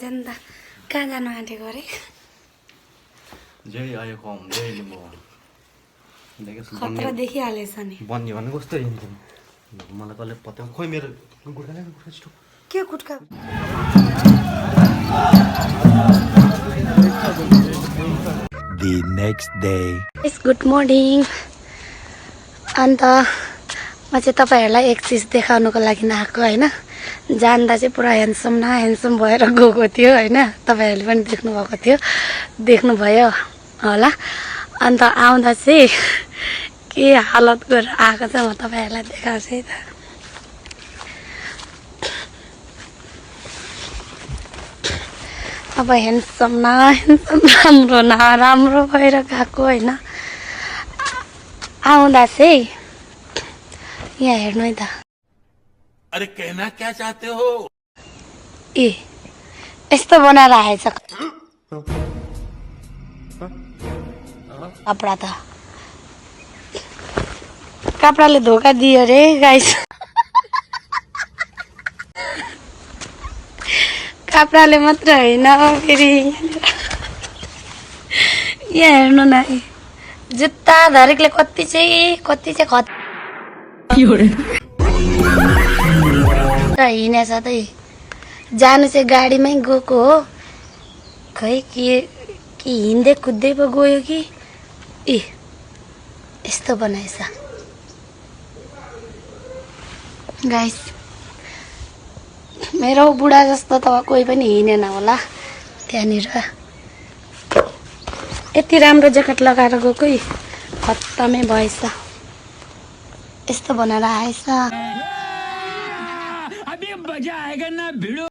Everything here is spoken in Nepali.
जनता कहाँ जानु आँटेको अरे जय आयो कम जय लिम्बू खतरा देखिहालेछ नि बन्ने भन्ने कस्तो हिँड्छ मलाई कसले पत्ता खोइ मेरो गुड्का छिटो के गुटका The next day. Good morning अन्त म चाहिँ तपाईहरुलाई एक चीज देखाउनको लागि आएको हैन जान्दा चाहिँ पुरा ह्यान्डसम न ह्यान्डसम भएर गएको थियो हैन तपाईहरुले पनि देख्नु भएको थियो देख्नु भयो होला अन्त आउँदा चाहिँ के हालत गरेर आएको छ म तपाईहरुलाई देखाउँछु है त अब ह्यान्डसम न ह्यान्डसम राम्रो भएर गएको हैन आउँदा चाहिँ यहाँ हेर्नु है त अरे कहना क्या चाहते हो ए यस्तो बनाएर आएछ कपडा त कपडाले धोका दियो रे गाइस कपडाले मात्र हैन फेरि यहाँ हेर्नु न जुत्ता धरेकले कति चाहिँ खत हिँडेछ त जानु चाहिँ गाडीमै गएको हो खै के हिँड्दै कुद्दै पो गयो कि ए यस्तो बनाएछ गाइस मेरो बुढा जस्तो त कोही पनि हिँडेन होला त्यहाँनिर यति राम्रो ज्याकेट लगाएर गएको खत्तमै भएछ यस्तो बनाएर आएछ अभी मजा आएगा ना भिडो